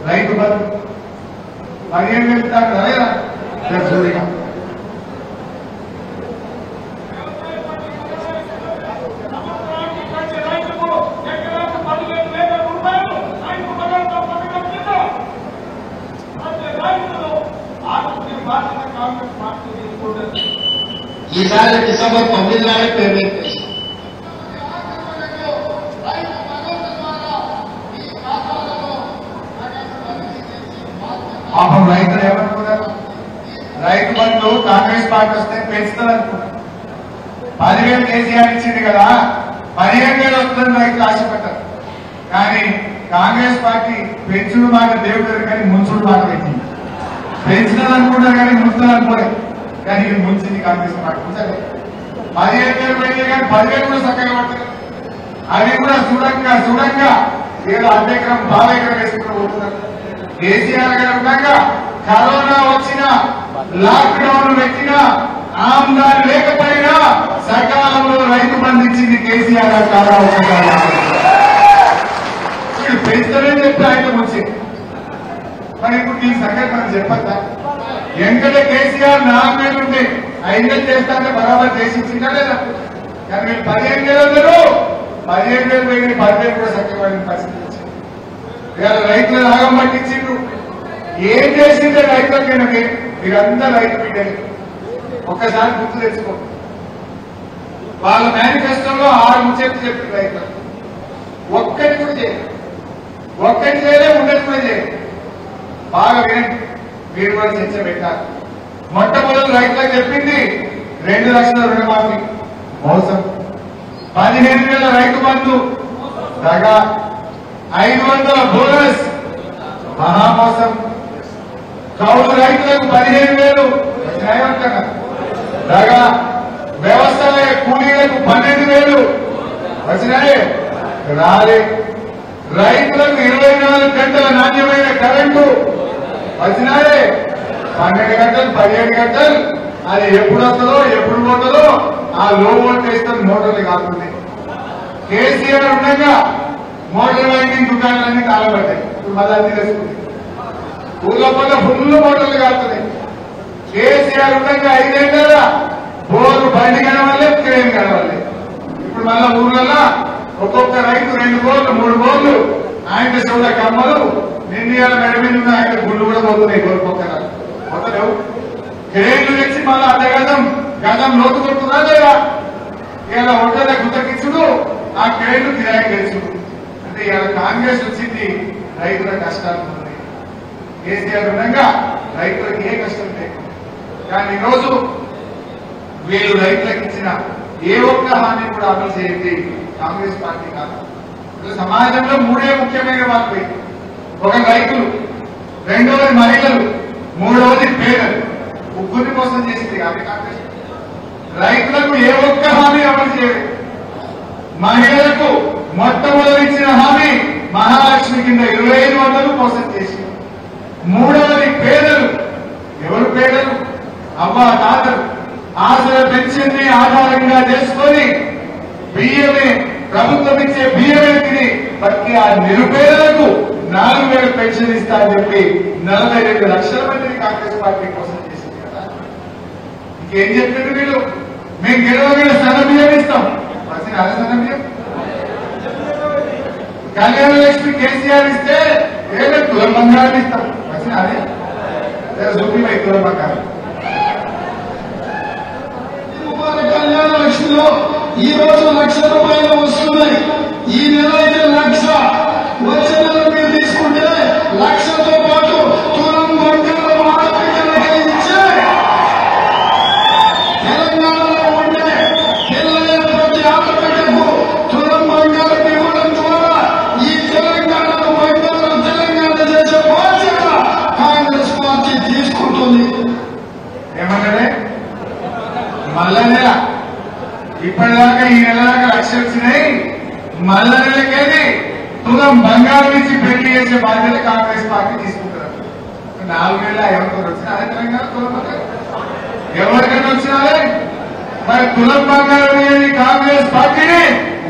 రైతు బంధు 15,000 వెళ్తాడు లేదా చూడగా ఈసారి డిసెంబర్ 9 పేమెంట్ పాపం రైతులు ఏమనుకున్నారు రైతు బంధు కాంగ్రెస్ పార్టీ వస్తే పెంచుతుంది అనుకున్నారు 10,000 కేసీఆర్ ఇచ్చింది కదా 15,000 వస్తుందని రైతులు ఆశపడ్డారు కానీ కాంగ్రెస్ పార్టీ పెంచుడు మాట దేవుడు కానీ ముంచుడు మాట పెట్టింది పెంచుతుంది అనుకుంటారు కానీ ముంచుతుంది అనుకోలేదు కానీ ఇది ముంచింది కాంగ్రెస్ పార్టీ ఉంచలే 15,000 పెడితే కానీ 10,000 కూడా చక్కగా పడుతుంది అవి కూడా చూడంగా ఏదో అర్ధెకరం భావెకరం వేసుకుంటూ పోతున్నారు కేసీఆర్ గారు ఉండగా కరోనా వచ్చిన లాక్డౌన్ పెట్టినా ఆమ్దాన్ లేకపోయినా సకాలంలో రైతు బంధు ఇచ్చింది కేసీఆర్ గారు కాదా ఒకసారి ఇప్పుడు పెంచుతారని చెప్పి ఆయన ముంచింది మరి ఇప్పుడు దీని సంగతి మనం చెప్పద్దా వెంకటే కేసీఆర్ 4,000 ఉంటే 5,000 చేస్తాంటే బరాబర్ చేసి ఇచ్చిందా లేదా కానీ వీళ్ళు 15,000 15,000 పోయి 10,000 కూడా చక్కబడిన పరిస్థితి వచ్చింది ఇవాళ రైతుల రాగం పట్టించిండ్రు ఏం చేసిందే రైతులకైనా మీరంతా రైతు బిడ్డలు ఒక్కసారి గుర్తు తెచ్చుకోండి వాళ్ళ మేనిఫెస్టోలో 6 ముచ్చట్లు చెప్పిన రైతులు ఒక్కటి కూడా చేయలేదు ఒక్కటి చేయలే ఉండేది కూడా చేయలేదు బాగా వినండి మీరు కూడా చర్చ పెట్టాలి మొట్టమొదటి రైతులకు చెప్పింది 2 లక్షల రుణమాఫీ మోసం 15,000 రైతు బంధు దగా 500 బోనస్ మహామోసం కౌలు రైతులకు 15,000 దగా వ్యవసాయ కూలీలకు 12,000 వచ్చినాయే రాలే. రైతులకు 24 గంటల నాణ్యమైన కరెంటు వచ్చినాయే 12 గంటలు 17 గంటలు. అది ఎప్పుడు వస్తుందో ఎప్పుడు పోతుందో ఆ లో వోల్టేజ్ తో మోటార్లు కాకుండా కేసీఆర్ ఉండగా మోటార్ వైండింగ్ దుకాణాలన్నీ కాలబడ్డాయి. ఇప్పుడు మళ్ళీ అది తెలుసుకుంది. ఊళ్ళో ఫుల్ మోటార్లు కాలుతున్నాయి. కేసీఆర్ ఉండగా 5 ఏళ్ళ బోర్లు బండి కనవాలే క్రేన్ కనవాలే. ఇప్పుడు మళ్ళా ఊర్లలో ఒక్కొక్క రైతు 2 బోర్లు 3 బోర్లు ఆయన చూడ కమ్మలు నిండియాల మెడ మీద ఉన్న ఆయన గుళ్ళు కూడా పోతున్నాయి. కోరుకోక పోతలేవు. క్రేన్లు తెచ్చి మళ్ళా గతం లోతు కొడుతున్నా లేదా ఇలా ఒంటరి గుతకిచ్చుడు ఆ క్రేన్లు కిరాయి తెచ్చుడు. అంటే ఇలా కాంగ్రెస్ వచ్చింది రైతుల కష్టాలు ఉంది. కేసీఆర్ ఉండగా రైతులకు ఏ కష్టం లేదు. కానీ ఈరోజు వీళ్ళు రైతులకు ఇచ్చిన ఏ ఒక్క హామీ కూడా అమలు చేయండి కాంగ్రెస్ పార్టీ కాదు. సమాజంలో 3 ముఖ్యమైన మార్పులు. ఒక రైతులు, రెండవది మహిళలు, మూడవది పేదలు. ముగ్గురిని మోసం చేసింది కానీ కాంగ్రెస్. రైతులకు ఏ ఒక్క హామీ అమలు చేయలేదు. మహిళలకు మొట్టమొదటి ఇచ్చిన హామీ మహాలక్ష్మి కింద 2500 మోసం చేసింది. మూడవది పేదలు. ఎవరు పేదలు? అవ్వ తాతలు ఆశల పెన్షన్ ని ఆధారంగా చేసుకొని బియ్యమే ప్రభుత్వం ఇచ్చే బియ్యమే తిని బట్టి ఆ నిరుపేదలకు 4000 పెన్షన్ ఇస్తారని చెప్పి 42 లక్షల మందిని కాంగ్రెస్ పార్టీ కోసం చేసింది కదా. ఇంకేం చెప్తుంది వీళ్ళు? మేము గెలవగిన సన్న బియ్యం ఇస్తాం. వచ్చిన అదే సన్న బియ్యం. కళ్యాణ లక్ష్మి కేసీఆర్ ఇస్తే ఏదో తులం బంగారం ఇస్తాం. వచ్చిన అదే చూపి తులం బంగారం. కళ్యాణ లక్ష్మిలో ఈ రోజు 1,00,000 రూపాయలు వస్తున్నాయి. ఈ నెల అయితే 1,00,000. వచ్చే నెల మీరు తీసుకుంటే 1,00,000తో పాటు తులం బంగారం ఆడపిల్లలకే ఇచ్చే తెలంగాణలో ఉండే పిల్లలైన ప్రతి ఆడపిల్లకు తులం బంగారం ఇవ్వడం ద్వారా ఈ తెలంగాణను బంగారం తెలంగాణ చేసే బాధ్యత కాంగ్రెస్ పార్టీ తీసుకుంటుంది. ఏమన్నాడే మళ్ళా నెల ఇప్పటిదాకా ఈ నెల దాకా 1,00,000 వచ్చినాయి. మళ్ళా నెలకేది తులం బంగారం ఇచ్చి పెళ్లి చేసే బాధ్యత కాంగ్రెస్ పార్టీ తీసుకుంటారు. 4 నెలల ఎవరితో వచ్చినా అదే తెలంగాణ తులం బంగారం ఎవరికైనా వచ్చినారే. మరి తులం బంగారం అనేది కాంగ్రెస్ పార్టీని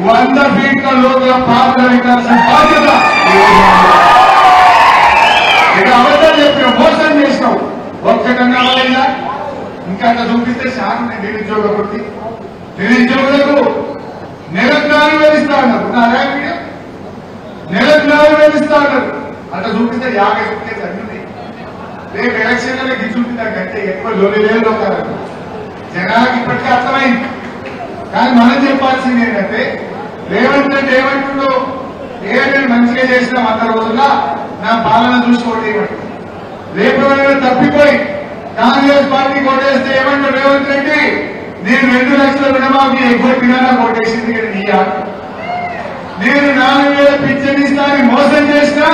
100 ఫీట్ల లోతుల పాత్ర పెట్టాల్సిన బాధ్యత. ఇక అబద్ధాలు చెప్పిన మోసం చేసినావు. ఒక్కటన్నా వాళ్ళైనా ఇంకా అట్లా చూపిస్తే చాలా నిరుద్యోగులకు నెలకు 4,000 ఇస్తా అన్నారు. నెలకు 4,000 ఇస్తా అన్నారు. అట్లా చూపిస్తే 50 రూపాయలు అన్నీ. రేపు ఎలక్షన్లలో గిచ్చుంటారు కంటే ఎక్కువ లోలేదు కాదు. జనాలకు ఇప్పటికీ అర్థమైంది. కానీ మనం చెప్పాల్సింది ఏంటంటే రేవంత్ రెడ్డి ఏమంటుండో నేను మంచిగా చేసిన 100 రోజుల్లో నా పాలన చూసుకోండి. రేపు తప్పిపోయి కాంగ్రెస్ పార్టీ కోటేస్తే ఏమంటారు రేవంత్ రెడ్డి? నేను 2 లక్షల రుణమాఫీ ఎగ్గొట్టినా కోటేసింది నేను 4,000 పింఛన్ ఇస్తానని మోసం చేసినా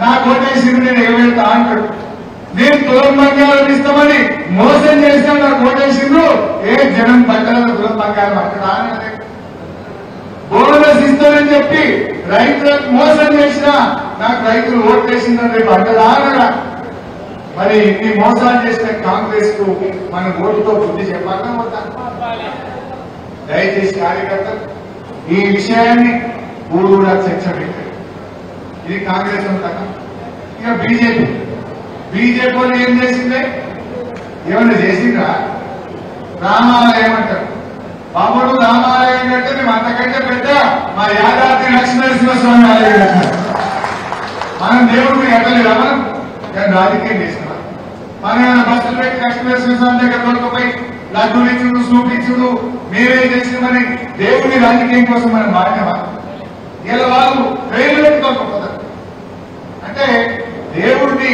నా కోటేసింది నేను ఎగవేస్తా అంటాడు. నేను తులం బంగారం ఇస్తామని మోసం చేసినా నా కోటేసిండ్రు. ఏ జనం పంటల తులం బంగారం అక్కడ బోనస్ ఇస్తానని చెప్పి రైతులకు మోసం చేసినా నాకు రైతులు ఓట్లేసిందని రేపు అంటదా అనడా? మరి ఇన్ని మోసాలు చేసిన కాంగ్రెస్ కు మన ఓటుతో బుద్ధి చెప్పాలన్నా వద్దా? దయచేసి కార్యకర్తలు ఈ విషయాన్ని కూడా చర్చ పెట్టారు. ఇది కాంగ్రెస్ అంటారా? ఇక బీజేపీ వాళ్ళు ఏం చేసిందే? ఏమన్నా చేసిందా? రామాలయం అంటారు. బాబుడు రామాలయం కంటే మేము అంతకంటే పెద్ద మా యాదాద్రి లక్ష్మీనరసింహస్వామి ఆలయం కట్టారు. మనం దేవుడిని కట్టలేదా? మనం రాజకీయం చేస్తున్నాం. మన బస్సులు పెట్టి లక్ష్మీనరసింహస్వామి దగ్గర దొరకపోయి లడ్డూలు ఇచ్చుడు చూపించుడు మేమే చేసినామని దేవుడిని రాజకీయం కోసం మనం మారినమా? ఇలా వాళ్ళు ట్రైన్లు పెట్టుకోకపోతారు. అంటే దేవుడిని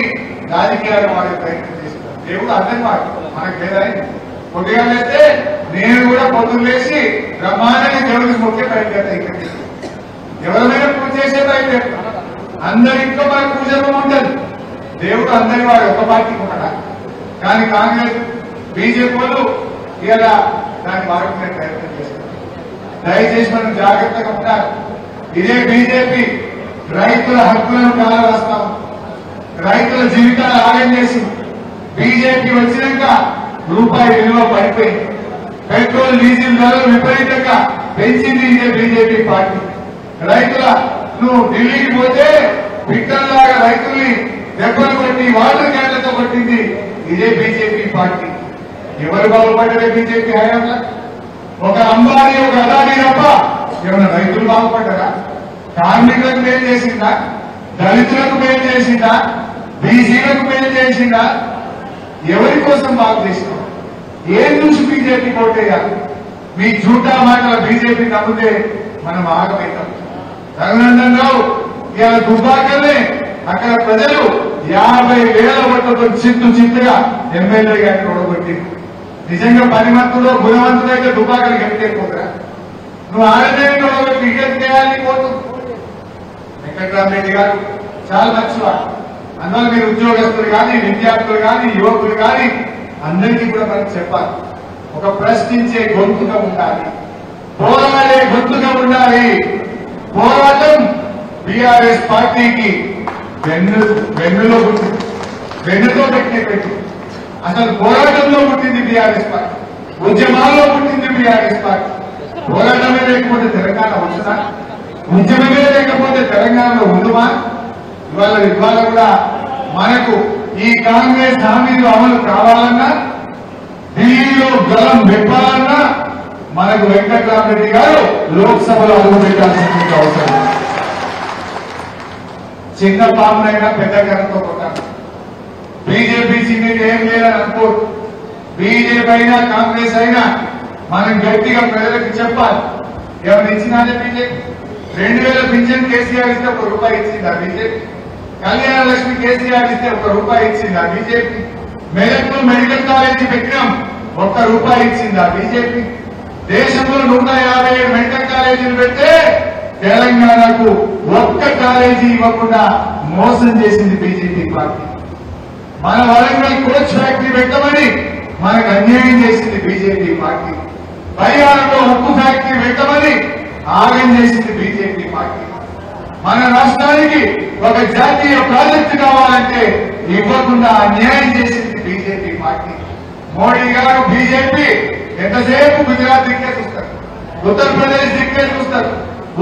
రాజకీయాలు వాడే ప్రయత్నం చేస్తున్నారు. దేవుడు అర్థం కాదు మనకు లేదా? కొద్దిగా లేస్తే నేను కూడా పొద్దున్న లేచి బ్రహ్మాండంగా దేవుడికి మొక్కే బయలుదేరుతా. ఇక్కడ ఎవరైనా పూజ చేసే బయలుదేరుతా. అందరింట్లో మనకు పూజలు ఉంటుంది. దేవుడు అందరి వాడు ఒక పార్టీకి ఉన్నాడా? కానీ కాంగ్రెస్ బీజేపీ వాళ్ళు ఇలా దాన్ని వాడుకునే ప్రయత్నం చేస్తారు. దయచేసి మనం జాగ్రత్తగా ఉండాలి. ఇదే బీజేపీ రైతుల హక్కులను కాలరాస్తాం, రైతుల జీవితాలు ఆగం చేసి బీజేపీ వచ్చినాక రూపాయి విలువ పడిపోయింది. పెట్రోల్ డీజిల్ ధరలు విపరీతంగా పెంచింది ఇదే బీజేపీ పార్టీ. నువ్వు ఢిల్లీకి పోతే పిట్టల్లాగా రైతుల్ని దెబ్బలు కొట్టి వాటర్ క్యాన్లతో కొట్టింది ఇదే బీజేపీ పార్టీ. ఎవరు బాగుపడ్డారే బీజేపీ హయాంలో? ఒక అంబానీ ఒక అదానీ తప్ప ఏమైనా రైతులు బాగుపడ్డారా? కార్మికులకు మేలు చేసిందా? దళితులకు మేలు చేసిందా? బీసీలకు మేలు చేసిందా? ఎవరి కోసం బాగు చేసిందా? ఏం చూసి బీజేపీ కోటేయాలి? మీ జూటా మాటల బీజేపీ నమ్మితే మనం ఆగమవుతాం. రఘునందన్ రావు ఇవాళ దుబ్బాకల్ని అక్కడ ప్రజలు 50,000 ఓట్లతో చిత్తుగా ఎమ్మెల్యే గారిని ఓడగొట్టింది. నిజంగా పనిమంతుడు గుణవంతుడైతే దుబ్బాకలు గెలిచేపోతురా? నువ్వు ఆడదేవిని ఓడగొట్టి వికెట్ చేయాలి కోర్టు. వెంకట్రామరెడ్డి గారు చాలా మంచివాడు. అందువల్ల మీరు ఉద్యోగస్తులు కానీ, విద్యార్థులు కానీ, యువకులు కానీ అందరికీ కూడా మనం చెప్పాలి, ఒక ప్రశ్నించే గొంతుగా ఉండాలి, పోరాడే గొంతుగా ఉండాలి. పోరాటం బీఆర్ఎస్ పార్టీకి వెన్నులో పుట్టింది, వెన్నుతో పెట్టి అసలు పోరాటంలో పుట్టింది బీఆర్ఎస్ పార్టీ, ఉద్యమాల్లో పుట్టింది బీఆర్ఎస్ పార్టీ. పోరాటమే లేకపోతే తెలంగాణ ఉంటుందా? ఉద్యమమే లేకపోతే తెలంగాణలో ఉండుమా? ఇవాళ కూడా మనకు ఈ కాంగ్రెస్ హామీలు అమలు కావాలన్నా, ఢిల్లీలో గలం విప్పాలన్నా మనకు వెంకట్రామరెడ్డి గారు లోక్సభలో అడుగు పెట్టాల్సిన అవసరం. చిన్న పామునైనా పెద్ద కరంతో కొట్టాలి. బీజేపీ చిన్నది ఏం లేదని అనుకోరు. బీజేపీ అయినా కాంగ్రెస్ అయినా మనం గట్టిగా ప్రజలకు చెప్పాలి. ఏమైనా ఇచ్చినాదే బీజేపీ? 2000 పింఛన్ కేసీఆర్ ఇస్తే ₹1 ఇచ్చిందా బీజేపీ? కళ్యాణ లక్ష్మి కేసీఆర్ ఇస్తే ₹1 ఇచ్చిందా బీజేపీ? మెదక్లో మెడికల్ కాలేజీ పెట్టినాం, ₹1 ఇచ్చిందా బీజేపీ? దేశంలో 157 మెడికల్ కాలేజీలు పెడితే తెలంగాణకు ఒక్క కాలేజీ ఇవ్వకుండా మోసం చేసింది బీజేపీ పార్టీ. మన వరంగల్ కోచ్ ఫ్యాక్టరీ పెట్టమని మనకు అన్యాయం చేసింది బీజేపీ పార్టీ. బయ్యారంలో ఉక్కు ఫ్యాక్టరీ పెట్టమని ఆగం చేసింది బీజేపీ పార్టీ. మన రాష్ట్రానికి ఒక జాతీయ ప్రాజెక్టు కావాలంటే ఇవ్వకుండా అన్యాయం చేసింది బీజేపీ పార్టీ. మోడీ గారు బీజేపీ ఎంతసేపు గుజరాత్ దిక్కే చూస్తారు, ఉత్తరప్రదేశ్ దిక్కే చూస్తారు,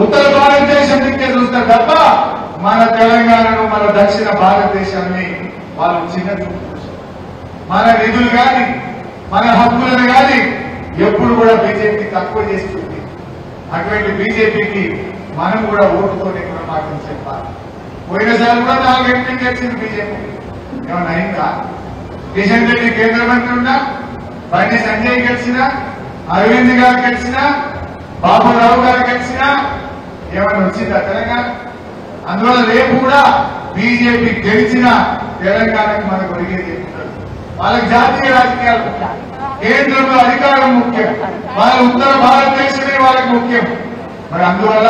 ఉత్తర భారతదేశం దిక్కే చూస్తారు తప్ప మన తెలంగాణను, మన దక్షిణ భారతదేశాన్ని వాళ్ళు చిన్న మన నిధులు కానీ, మన హక్కులను కానీ ఎప్పుడు కూడా బీజేపీ తక్కువ చేస్తుంది. అటువంటి బీజేపీకి మనం కూడా ఓటుతోనే గుణపాఠం చెప్పాలి. పోయినసారి కూడా 4 ఎంపీలు గెలిచింది బీజేపీ. ఏమన్నా అయిందా? కిషన్ రెడ్డి కేంద్ర మంత్రి ఉన్నా, బండి సంజయ్ గెలిచినా, అరవింద్ గారు గెలిచినా, బాబురావు గారు గెలిచినా ఏమైనా వచ్చిందా తెలంగాణ? అందువల్ల రేపు కూడా బీజేపీ గెలిచిన తెలంగాణకు మనకు ఒరిగేది ఉంటుంది. వాళ్ళకి జాతీయ రాజకీయాలు ముఖ్యం, కేంద్రంలో అధికారం ముఖ్యం, వాళ్ళ ఉత్తర భారతదేశమే వాళ్ళకి ముఖ్యం. మరి అందువల్ల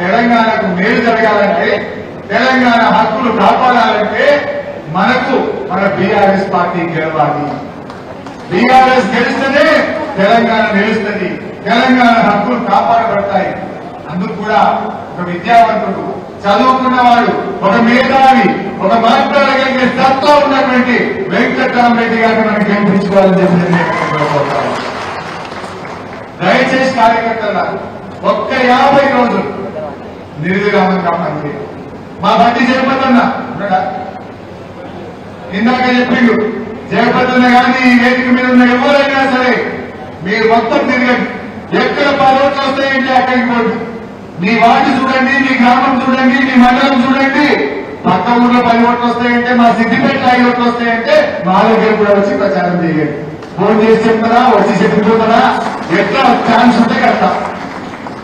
తెలంగాణకు మేలు జరగాలంటే, తెలంగాణ హక్కులు కాపాడాలంటే మనకు మన బీఆర్ఎస్ పార్టీ గెలవాలి. బీఆర్ఎస్ గెలిస్తేనే తెలంగాణ నిలుస్తుంది, తెలంగాణ హక్కులు కాపాడబడతాయి. అందుకు కూడా ఒక విద్యావంతుడు, చదువుకున్నవాడు, ఒక మేధావి, ఒక మాట్లాడగలిగే సత్తా ఉన్నటువంటి వెంకట్రామరెడ్డి గారిని మనం గెలిపించుకోవాలని చెప్పి దయచేసి కార్యకర్తలు ఒక్క 50 రోజులు నిర్విరామంగా పనిచేయాలి. మా బండి జయపతన్న ఇందాక చెప్పిండు, జయపతన్న కానీ ఈ వేదిక మీద ఉన్న ఎవరైనా సరే మీరు మొత్తం తిరగండి. ఎక్కడ 10 ఓట్లు వస్తాయంటే అక్కడికి పోండి. మీ వార్డు చూడండి, మీ గ్రామం చూడండి, మీ మండలం చూడండి. పక్క ఊర్లో 10 ఓట్లు వస్తాయంటే, మా సిద్దిపేట 5 ఓట్లు వస్తాయంటే మా దగ్గర కూడా వచ్చి ప్రచారం చేయండి. ఫోన్ చేసి చెప్తారా, వచ్చి చెప్పిపోతారా, ఎట్లా ఛాన్స్ ఉంటే కడతా.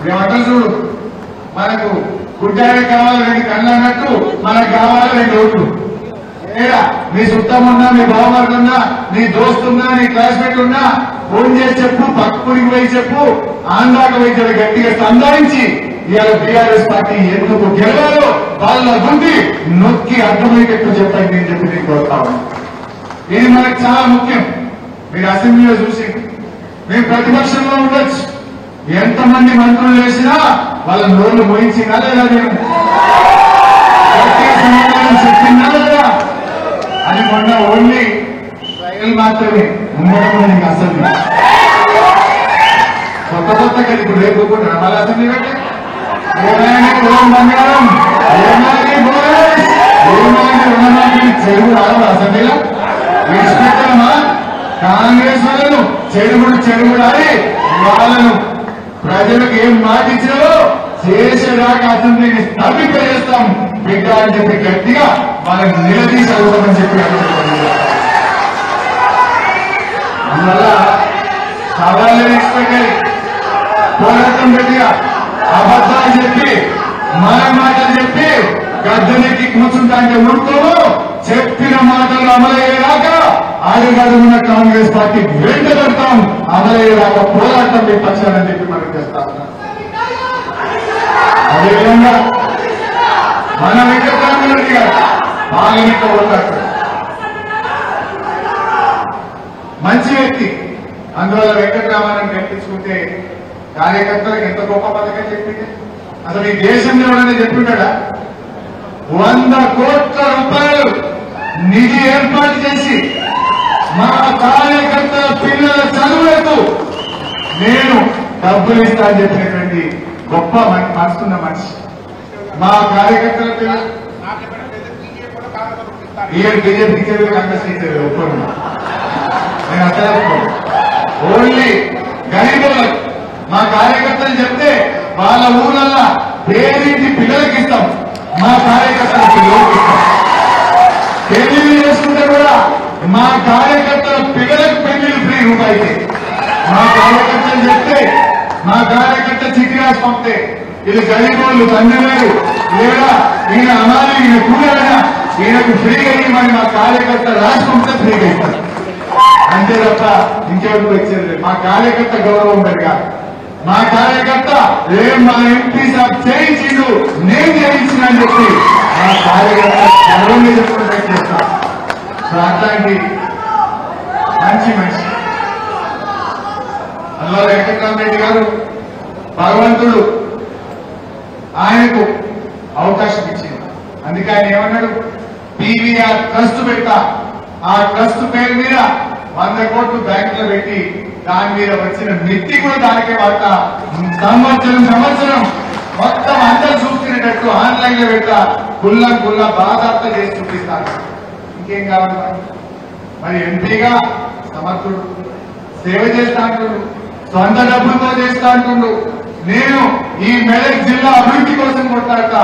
మేమంటాం చూడు, మనకు గుడ్డాడే కావాలి 2 కళ్ళు అన్నట్టు మనకు కావాలి 2 ఓట్లు. ఏడా మీ చుట్టం ఉన్నా, మీ బావమరుడు ఉన్నా, నీ దోస్తు ఉన్నా, నీ క్లాస్మేట్ ఉన్నా ఫోన్ చేసి చెప్పు, పక్కూరికి పోయి చెప్పు, ఆంధ్రాకు పోయి గట్టిగా సంధానించి ఇవాళ బీఆర్ఎస్ పార్టీ ఎందుకు గెలవాలో వాళ్ళ గుండి నొక్కి అర్థమయ్యేటట్టు చెప్పండి నేను చెప్పి నేను కోరుతాను. ఇది మనకు చాలా ముఖ్యం. మీరు అసెంబ్లీలో చూసి మేము ప్రతిపక్షంలో ఉండొచ్చు, ఎంతమంది మంత్రులు వేసినా వాళ్ళ నోళ్లు మోయించినా లేదా నేను సమాధానం చెప్పిందా లేదా అది మొన్న ఓన్లీ ట్రయల్ మాత్రమే ఉండడం నీకు అసలు కొత్త కదా ఇప్పుడు రేపు కూడా రమాల అసెంబ్లీ పెట్టి బంగారం చెరువు రాదు అసెంబ్లీలో విడిచిపెట్టామా కాంగ్రెస్ వాళ్ళను చెరువు రాలి వాళ్ళను ప్రజలకు ఏం మాట ఇచ్చినారో చేసేదాకా అసెంబ్లీని స్థాపింపజేస్తాం బిడ్డ అని చెప్పి గట్టిగా వాళ్ళని నిలదీసి అడుగుతామని చెప్పి అందువల్ల సవాళ్ళు ఎక్స్పెక్ట్ పోరాటం గట్టిగా అబద్ధాలు చెప్పి మాటలు చెప్పి గద్దెనెక్కి కూర్చుంటా అంటే ఊరుకోము చెప్పిన మాటలు అమలయ్యేదాకా అడుగడుగున్న కాంగ్రెస్ పార్టీ వెంట పెడతాం అమలయ్యేదాకా పోరాటం మీ పక్షాలని చెప్పి మనం చేస్తాం. అదేవిధంగా మన వెంకటరామరెడ్డి గారు పార్లమెంట్ లో ఉంటారు మంచి వ్యక్తి. అందువల్ల వెంకటరామారాయణ కల్పించుకుంటే కార్యకర్తలకు ఎంత గొప్ప పథకం చెప్పింది. అసలు ఈ దేశంలో ఎవరైనా చెప్పింటాడా? 100 కోట్ల రూపాయలు నిధి ఏర్పాటు చేసి మా కార్యకర్తల పిల్లల చదువులకు నేను డబ్బులు ఇస్తా అని చెప్పినటువంటి గొప్ప మనసున్న మనిషి. మా కార్యకర్తల పిల్లలు బీజేపీ కాంగ్రెస్ ఒప్పుకోండి, నేను అసలు ఓన్లీ గరీబులకు మా కార్యకర్తలు చెప్తే వాళ్ళ ఊళ్ళల్లో పేరింటి పిల్లలకి ఇస్తాం, మా కార్యకర్తల పిల్లలకి ఇస్తాం. పెళ్లిళ్ళు చేసుకుంటే కూడా మా కార్యకర్తల పిల్లలకు పెళ్లిళ్ళు ఫ్రీ రూపాయికి. మా కార్యకర్తలు చెప్తే మా కార్యకర్త చిట్టి రాసి పంపితే ఇది గరీబోళ్ళు తండ్రిలేరు లేదా ఈయన అనాలి ఈయన కూడైనా ఈయనకు ఫ్రీగా ఇవ్వమని మా కార్యకర్త రాసి పంపితే ఫ్రీగా ఇస్తారు. అంతే తప్ప ఇంకెవరికి వచ్చేది. మా కార్యకర్త గౌరవం పెరగాలి. మా కార్యకర్త మా ఎంపీ సాబ్ చేయించిండు నేను చేయించిన అని చెప్పి మా కార్యకర్త గర్వంగా చెప్పుకుంటే చేస్తాం. అట్లాంటి మంచి మనిషి అల్లా వెంకటరామరెడ్డి గారు భగవంతుడు ఆయనకు అవకాశం ఇచ్చింది. అందుకే ఆయన ఏమన్నాడు, పీవీఆర్ ట్రస్ట్ పెడతా, ఆ ట్రస్ట్ పేరు మీద 100 కోట్లు బ్యాంకులో పెట్టి దాని మీద వచ్చిన మిత్తి కూడా దానికే వాడతా, సంవత్సరం మొత్తం అందరూ చూసుకునేటట్టు ఆన్లైన్ లో పెడతా, గుల్లా బాధాప్త చేసి చూపిస్తాను. ఇంకేం కావాలి మరి? ఎంపీగా సమర్థుడు, సేవ చేస్తా అంటుడు, సొంత డబ్బులతో చేస్తా అంటుండు. నేను ఈ మెదక్ జిల్లా అభివృద్ధి కోసం కొట్లాడతా,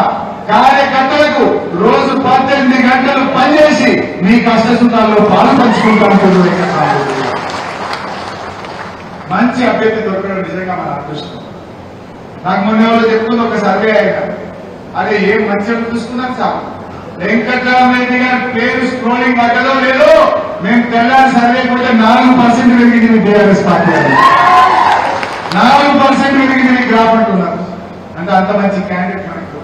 కార్యకర్తలకు రోజు 18 గంటలు పనిచేసి మీ కష్టసుఖాల్లో పాలు పంచుకుంటాను. మంచి అభ్యర్థి దొరకడం నిజంగా మన అదృష్టం. నాకు మొన్న ఎవరో చెప్తుంది, ఒక సర్వే అయినా అదే ఏం మంచిగా చూసుకున్నాం సార్, వెంకటరామరెడ్డి గారి పేరు స్క్రోలింగ్ పడ్డదో లేదో మేము తెల్లారి సర్వే కూడా 4% పెరిగింది మీ టీఆర్ఎస్ పార్టీ, 4% పెరిగింది మీ గ్రాఫ్ అంటున్నారు. అంటే అంత మంచి క్యాండిడేట్ మనకు.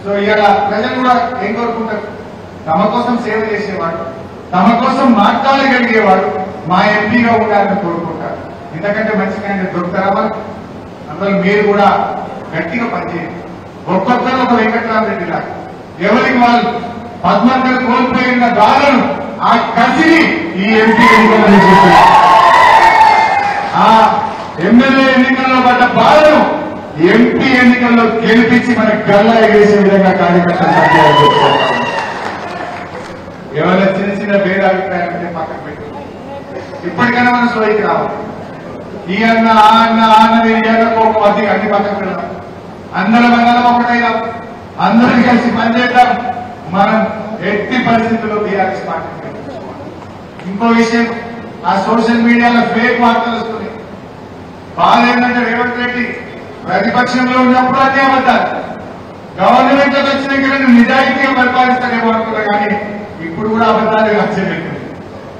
సో ఇవాళ ప్రజలు కూడా ఏం కోరుకుంటారు? తమ కోసం సేవ చేసేవాడు, తమ కోసం మాట్లాడగలిగేవాడు మా ఎంపీగా ఉండాలని కోరుకుంటారు. ఇంతకంటే మంచి క్యాండిడేట్ దొరుకుతారా వాళ్ళు? అందులో మీరు కూడా గట్టిగా పనిచేయండి. ఒక్కొక్కరు ఒక వెంకటరామరెడ్డి లాగా ఎవరికి వాళ్ళు పద్మాకర్ కోల్పోయిన బాధను, ఆ కసిని ఈ ఎంపీ ఎన్నికల్లో చూస్తారు. ఆ ఎమ్మెల్యే ఎన్నికల్లో పడ్డ బాధను ఎంపీ ఎన్నికల్లో గెలిపించి మనకు గల్లా ఎగేసే విధంగా కార్యకర్తలు పనిచేయాలని చెప్తారు. ఎవరైనా చిన్న భేదాభిప్రాయం అంటే పక్కన పెట్టి ఇప్పటికైనా మనం సోయికి రావాలి. ఈ అన్న ఆ అన్నది ఒక మధ్య అన్ని పక్కన పెడదాం, అందరం ఒకటైనా అందరం కలిసి పనిచేద్దాం. మనం ఎట్టి పరిస్థితుల్లో టీఆర్ఎస్ పార్టీ. ఇంకో విషయం, ఆ సోషల్ మీడియాలో ఫేక్ వార్తలు వస్తున్నాయి. బాధ ఏంటంటే రేవంత్ రెడ్డి ప్రతిపక్షంలో ఉన్నప్పుడు అన్ని అబద్ధాలు, గవర్నమెంట్ లోకి వచ్చినాక నిజాయితీగా పరిపాలిస్తారేమో అనుకున్నా, కానీ ఇప్పుడు కూడా అబద్ధాలు వచ్చేది.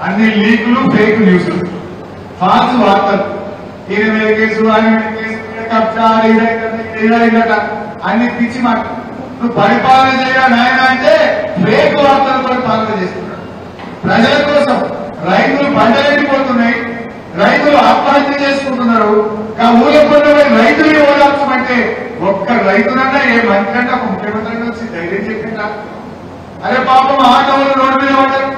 అన్ని లీకులు, ఫేక్ న్యూస్లు, ఫాల్స్ వార్తలు. ఈయన మీద కేసు, ఆయన మీద కేసు, కబ్జా, ఇదట అన్ని పిచ్చి మాట. నువ్వు పరిపాలన చేయాలి ఆయన అంటే ఫేక్ వార్తలతో పాలన చేస్తున్నాడు. ప్రజల కోసం రైతులు పంటలు ఎండిపోతున్నాయి, రైతులు ఆత్మహత్య చేసుకుంటున్నారు. ఊళ్ళో కొంతమంది రైతులు ఓదార్చమంటే ఒక్క రైతునన్నా ఏ మంత్రి అంటే ఒక ముఖ్యమంత్రి వచ్చి ధైర్యం చెప్పిందా? అరే పాపం ఆటోలు రోడ్డు మీద పడ్డారు.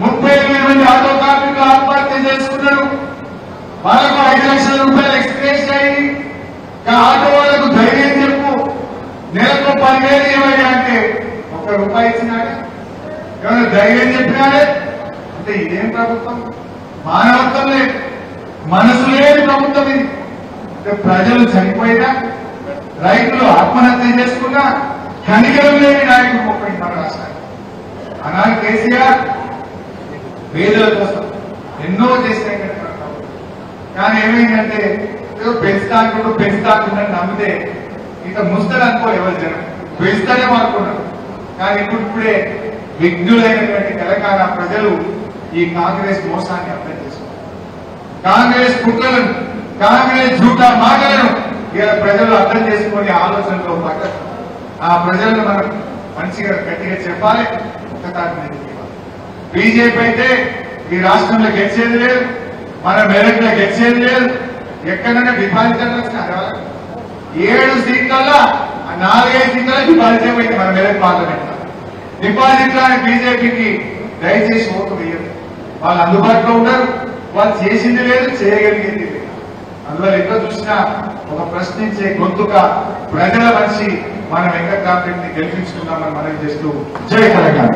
30,000 మంది ఆటో కార్మికులు ఆత్మహత్య చేసుకున్నారు. వాళ్ళకు 5 లక్షల రూపాయలు ఎక్స్ప్రెస్ అయ్యి ఆటో వాళ్ళకు ధైర్యం చెప్పు, నెలకు 10,000 ఇవ్వండి అంటే ₹1 ఇచ్చినాడే? ఏమైనా ధైర్యం చెప్పినాడే? అంటే ఇదేం ప్రభుత్వం? మానవత్వం లేదు, మనసు లేని ప్రభుత్వం ఇది. అంటే ప్రజలు చనిపోయినా, రైతులు ఆత్మహత్య చేసుకున్నా కనికరం లేని నాయకుడు ముప్పై మన రాష్ట్రానికి. ఆనాడు కేసీఆర్ పేదల కోసం ఎన్నో చేసినాయి కదా. కానీ ఏమైందంటే ఏదో పెంచుతాకుంటే నమ్మితే ఇక ముస్తలు అనుకో ఎవరు జనం పెంచుతారేమో అనుకున్నారు. కానీ ఇప్పుడే విఘ్నులైనటువంటి తెలంగాణ ప్రజలు ఈ కాంగ్రెస్ మోసాన్ని అర్థం చేసుకున్నారు. కాంగ్రెస్ కుట్రలను, కాంగ్రెస్ జూటా మాటలను ఇలా ప్రజలు అర్థం చేసుకుని ఆలోచనలో పడ్డారు. ఆ ప్రజలను మనం మంచిగా గట్టిగా చెప్పాలి. బీజేపీ అయితే ఈ రాష్ట్రంలో గెలిచేది లేదు, మన మెదక్లో గెలిచేది లేదు. ఎక్కడైనా డిపాజిటర్లు వచ్చినా 7 సీట్లల్లో 4-5 సీట్లలో డిపాజిట్ అయిపోయింది మన మెదక్ పార్లమెంట్. డిపాజిట్లో బీజేపీకి దయచేసి ఓటు వేయరు. వాళ్ళు అందుబాటులో ఉండరు, వాళ్ళు చేసింది లేదు, చేయగలిగింది లేదు. అందువల్ల ఎక్కడ చూసినా ఒక ప్రశ్నించే గొంతుగా ప్రజల మనిషి మన వెంకట్రామరెడ్డిని గెలిపించుకున్నామని మనం చేస్తూ జై తెలంగాణ.